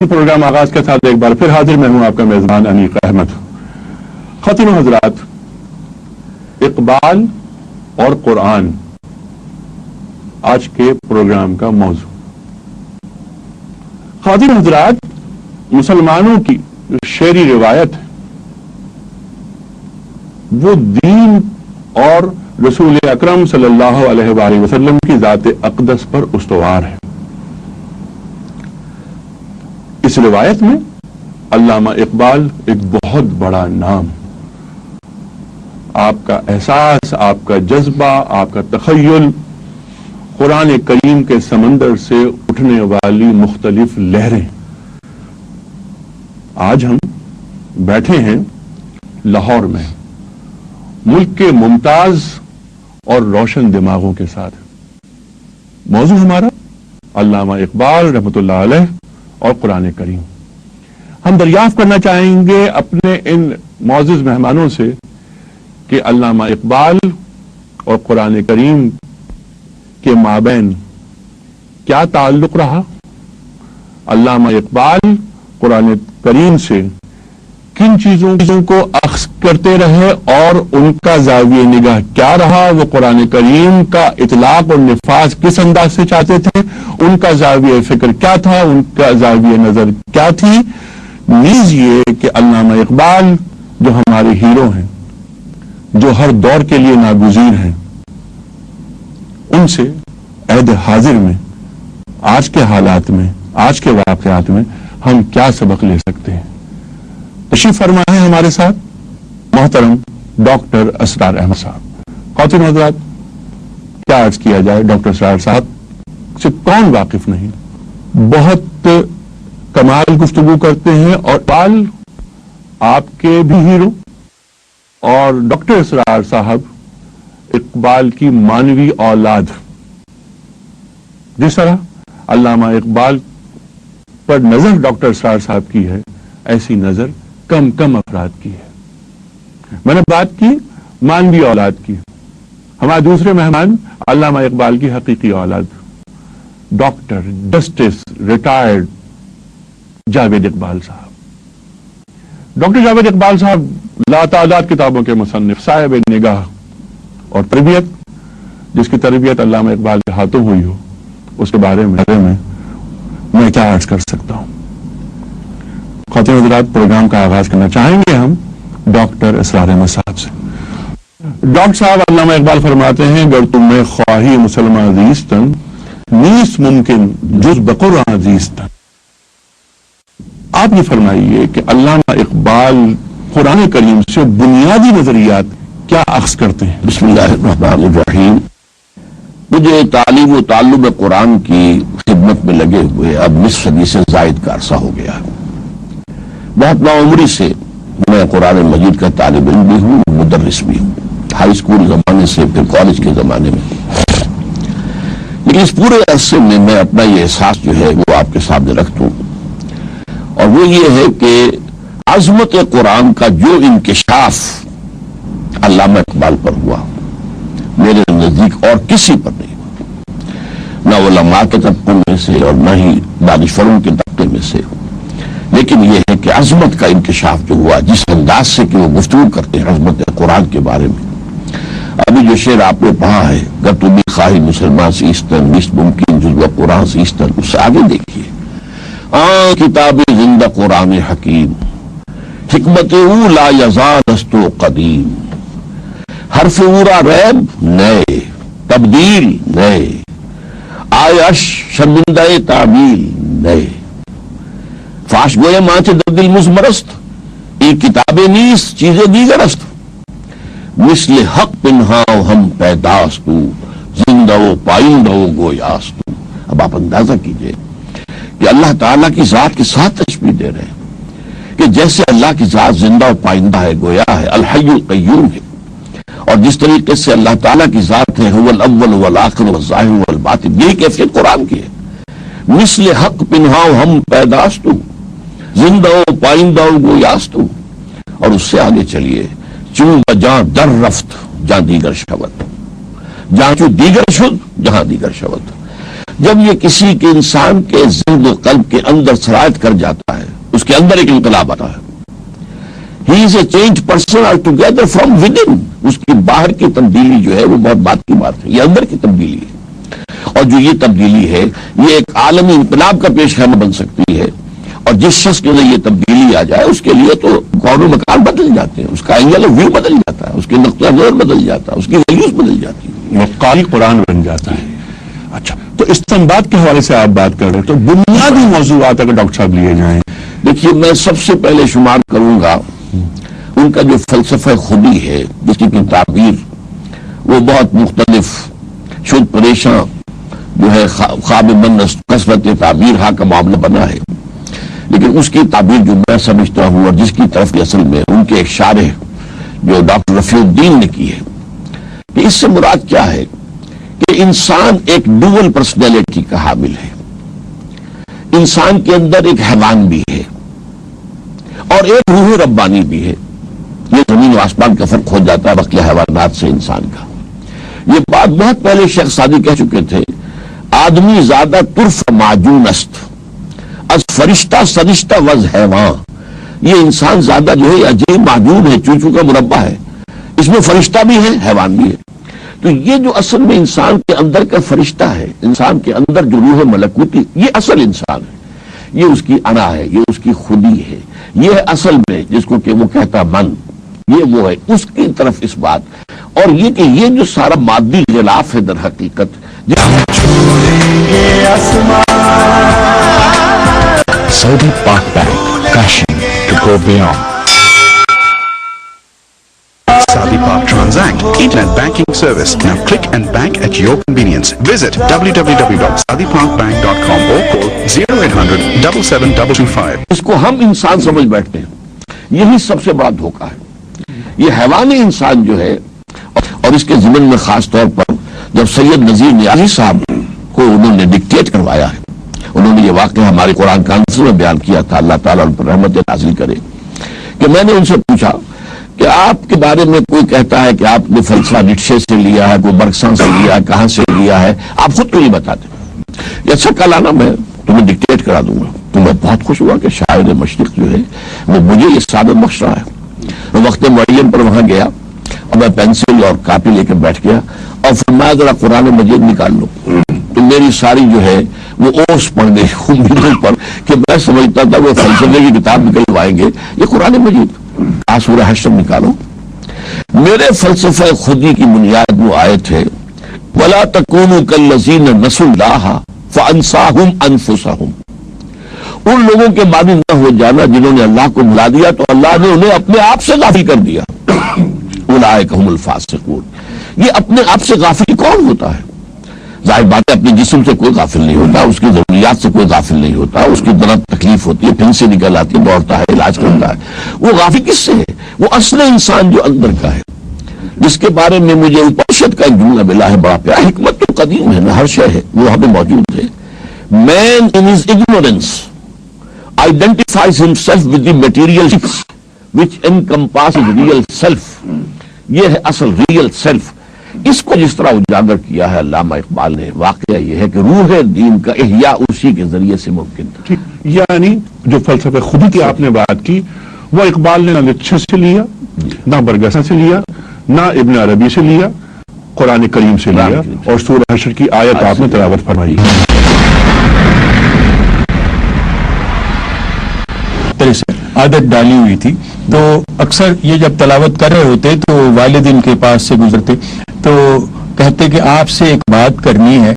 Programme آغاز کے ساتھ ایک بار پھر حاضر میں ہوں آپ کا میزبان احمد. خواتین و حضرات، اقبال اور قرآن آج کے پروگرام کا موضوع. خواتین و حضرات، مسلمانوں کی شعری روایت وہ دین اور رسول اکرم صلی اللہ علیہ وآلہ وسلم کی ذات اقدس پر استوار ہے. اس روایت میں علامہ اقبال ایک بہت بڑا نام، آپ کا احساس، آپ کا جذبہ، آپ کا تخیل قرآن کریم کے سمندر سے اٹھنے والی مختلف لہریں. آج ہم بیٹھے ہیں لاہور میں ملک کے ممتاز اور روشن دماغوں کے ساتھ. موضوع ہمارا علامہ اقبال رحمۃ اللہ علیہ اور قرآن کریم. ہم دریافت کرنا چاہیں گے اپنے ان معزز مہمانوں سے کہ علامہ اقبال اور قرآن کریم کے مابین کیا تعلق رہا، علامہ اقبال قرآن کریم سے کن چیزوں کو اخذ کرتے رہے اور ان کا زاویہ نگاہ کیا رہا، وہ قرآن کریم کا اطلاق اور نفاذ کس انداز سے چاہتے تھے، ان کا زاویہ فکر کیا تھا، ان کا زاویہ نظر کیا تھی. نیز یہ کہ علامہ اقبال جو ہمارے ہیرو ہیں، جو ہر دور کے لیے ناگزیر ہیں، ان سے عہد حاضر میں، آج کے حالات میں، آج کے واقعات میں ہم کیا سبق لے سکتے ہیں. تشریف فرما ہے ہمارے ساتھ محترم ڈاکٹر اسرار احمد صاحب. خواتین و حضرات، کیا عرض کیا جائے، ڈاکٹر اسرار صاحب سے کون واقف نہیں، بہت کمال گفتگو کرتے ہیں. اور اقبال آپ کے بھی ہیرو اور ڈاکٹر اسرار صاحب اقبال کی مانوی اولاد. جس طرح علامہ اقبال پر نظر ڈاکٹر اسرار صاحب کی ہے، ایسی نظر کم افراد کی ہے. میں نے بات کی مانوی اولاد کی. ہمارے دوسرے مہمان علامہ اقبال کی حقیقی اولاد، doctor justice retired Javed Iqbal صاحب. ڈاکٹر جاوید اقبال صاحب لاتعداد کتابوں کے مصنف، صاحب نگاہ اور تربیت. جس کی تربیت علامہ اقبال کے ہاتھوں ہوئی ہو، اس کے بارے میں کیا عرض کر سکتا ہوں. خواتین حضرات، پروگرام کا آغاز کرنا چاہیں گے ہم ڈاکٹر اسرار احمد صاحب سے. ڈاکٹر صاحب، علامہ اقبال فرماتے ہیں گر تمہیں خواہی مسلمان زیستن نیست ممکن جز بقرآن زیستن. آپ یہ فرمائیے کہ علامہ اقبال قرآن کریم سے بنیادی نظریات کیا اخذ کرتے ہیں. بسم اللہ الرحمن الرحیم. مجھے تعلیم و تعلم قرآن کی خدمت میں لگے ہوئے اب نصف صدی سے زائد کا عرصہ ہو گیا. بہت نوعمری سے میں قرآن مجید کا طالب علم بھی ہوں، مدرس بھی ہوں، ہائی اسکول زمانے سے پھر کالج کے زمانے میں. لیکن اس پورے عرصے میں میں اپنا یہ احساس جو ہے وہ آپ کے سامنے رکھتا ہوں، اور وہ یہ ہے کہ عظمت قرآن کا جو انکشاف علامہ اقبال پر ہوا، میرے نزدیک اور کسی پر نہیں ہوا، نہ علماء کے طبقوں میں سے اور نہ ہی دانشوروں کے طبقے میں سے. لیکن یہ ہے کہ عظمت کا انکشاف جو ہوا، جس انداز سے کہ وہ گفتگو کرتے ہیں عظمت قرآن کے بارے میں. ابھی جو شعر آپ نے پڑھا ہے، گر تو بھی خواہی مسلمان سیستن نیست ممکن جز قرآن سیستن، اس سے آگے دیکھیے، کتاب زندہ قرآن حکیم حکمت او لا یزال است قدیم، حرف اورا ریب نئے، تبدیل نئے، آیش شرمندہ تعبیل نئے، فاش گوئے مانچے در دل مزمرست ای کتاب نیست چیزیں دیگر است، مثل حق پنہاؤ ہم پیداستو زندہ و پائندہ و گویاستو. اب آپ اندازہ کیجئے کہ اللہ تعالیٰ کی ذات کے ساتھ تشبیہ دے رہے ہیں کہ جیسے اللہ کی ذات زندہ و پائندہ ہے، گویا ہے، الحی القیوم ہے، اور جس طریقے سے اللہ تعالیٰ کی ذات ہے هو الاول والآخر والظاہر والباطن، یہی کیفیت قرآن کی ہے. مثل حق پنہاؤ ہم پیداستو زندہ و پائندہ و گویاستو. اور اس سے آگے چلیے، چون جہاں در رفت جہاں دیگر شود، جہاں چو دیگر شد جہاں دیگر شود. جب یہ کسی کے انسان کے ذہن و قلب کے اندر سرایت کر جاتا ہے، اس کے اندر ایک انقلاب آتا ہے. He is a change person all together from within. اس کی باہر کی تبدیلی جو ہے وہ بہت بات کی بات ہے، یہ اندر کی تبدیلی ہے. اور جو یہ تبدیلی ہے یہ ایک عالمی انقلاب کا پیش خیمہ بن سکتی ہے. اور جس شخص کے لیے یہ تبدیلی آ جائے اس کے لیے تو قوم و مکان بدل جاتے ہیں، اس کا اینگل آف ویو بدل جاتا ہے، اس کے نقطہ نظر بدل جاتا ہے، اس کی ویلیوز بدل جاتی ہیں، قاری قرآن بن جاتا ہے. اچھا، تو استنباط کے حوالے سے آپ بات کر رہے ہیں، تو بنیادی موضوعات اگر ڈاکٹر صاحب لیے جائیں. دیکھیے، میں سب سے پہلے شمار کروں گا ان کا جو فلسفہ خودی ہے، جس کی تعبیر وہ بہت مختلف شد پریشاں جو ہے خواب من قسمت تعبیر ہا کا معاملہ بنا ہے. لیکن اس کی تعبیر جو میں سمجھتا ہوں اور جس کی طرف کی اصل میں ان کے ایک شارح جو ڈاکٹر رفیع الدین نے کی ہے، کہ اس سے مراد کیا ہے کہ انسان ایک ڈوئل پرسنالٹی کا حامل ہے. انسان کے اندر ایک حیوان بھی ہے اور ایک روح ربانی بھی ہے. یہ زمین و آسمان کا فرق ہو جاتا ہے باقی حیوانات سے انسان کا. یہ بات بہت پہلے شیخ سعدی کہہ چکے تھے، آدمی زیادہ طرف معجون است از فرشتہ سرشتہ وز حیوان. یہ انسان زیادہ جو ہے عجیب معجون ہے، چوچو کا مربع ہے، اس میں فرشتہ بھی ہے حیوان بھی ہے. تو یہ جو اصل میں انسان کے اندر کا فرشتہ ہے، انسان کے اندر جو روح ملکوتی، یہ اصل انسان ہے، یہ اس کی انا ہے، یہ اس کی خودی ہے، یہ ہے اصل میں جس کو کہ وہ کہتا من، یہ وہ ہے اس کی طرف اس بات. اور یہ کہ یہ جو سارا مادی غلاف ہے در حقیقت Saudi Park Bank, passion to go beyond. Saudi Park Transact, Internet banking service. Now click and bank at your convenience. Visit www.saudiparkbank.com or call 0800 77225. اس کو ہم انسان سمجھ بیٹھتے ہیں، یہی سب سے بڑا دھوکہ ہے. یہ حیوانی انسان جو ہے، اور اس کے ضمن میں خاص طور پر جب سید نذیر نیازی صاحب کو انہوں نے ڈکٹیٹ کروایا ہے، انہوں نے یہ واقعہ ہمارے قرآن کانفرنس میں بیان کیا تھا، اللہ تعالیٰ ان پر رحمت نازل کرے، کہ میں نے ان سے پوچھا کہ آپ کے بارے میں کوئی کہتا ہے کہ آپ نے فلسفہ نیٹشے سے لیا ہے، کوئی برکساں سے لیا ہے، کہاں سے لیا ہے، آپ خود تو نہیں بتاتے. اچھا، کل آنا، میں تمہیں ڈکٹیٹ کرا دوں گا. تو میں بہت خوش ہوا کہ شاعر مشرق جو ہے وہ مجھے یہ سعادت بخش رہا ہے. وقت معین پر وہاں گیا اور میں پینسل اور کاپی لے کر بیٹھ گیا اور فرمایا ذرا قرآن مجید نکال لو. تو میری ساری جو ہے وہ اوس پڑ گئی امیدوں پر کہ میں سمجھتا تھا وہ فلسفے کی کتاب نکلوائیں گے، یہ قرآن مجید. سورہ حشر نکالو. میرے فلسفہ خودی کی بنیاد وہ آیت ہے، وَلَا تَكُونُوا كَالَّذِينَ نَسُوا اللَّهَ فَأَنسَاهُمْ أَنفُسَهُمْ. ان لوگوں کے معنی نہ ہو جانا جنہوں نے اللہ کو بھلا دیا تو اللہ نے انہیں اپنے آپ سے غافل کر دیا. اولئک هم الفاسقون. یہ اپنے آپ سے غافل کون ہوتا ہے؟ ظاہر بات ہے اپنے جسم سے کوئی غافل نہیں ہوتا، اس کی ضروریات سے کوئی غافل نہیں ہوتا، اس کی درد تکلیف ہوتی ہے، پھر سے نکل آتی ہے، دوڑتا ہے، علاج کرتا ہے. وہ غافل کس سے ہے؟ وہ اصل انسان جو اندر کا ہے، جس کے بارے میں مجھے اپنشد کا ایک جملہ ملا ہے بڑا پیارا. حکمت تو قدیم ہے نا، ہر شے ہے، وہ وہاں پہ موجود ہے. Man in his ignorance identifies himself with the material which encompasses real self. یہ ہے اصل ریئل سیلف. اس کو جس طرح اجاگر کیا ہے علامہ اقبال نے، واقعہ یہ ہے کہ روح دین کا احیاء اسی کے ذریعے سے ممکن تھا. یعنی جو فلسفہ خودی کی آپ نے بات کی، وہ اقبال نے نہ نیٹشے سے لیا، نہ برگسا سے لیا، نہ ابن عربی سے لیا، قرآن کریم سے لیا، اور سورہ حشر کی آیت آپ نے تلاوت فرمائی. عادت ڈالی ہوئی تھی، تو اکثر یہ جب تلاوت کر رہے ہوتے تو والد ان کے پاس سے گزرتے تو کہتے کہ آپ سے ایک بات کرنی ہے.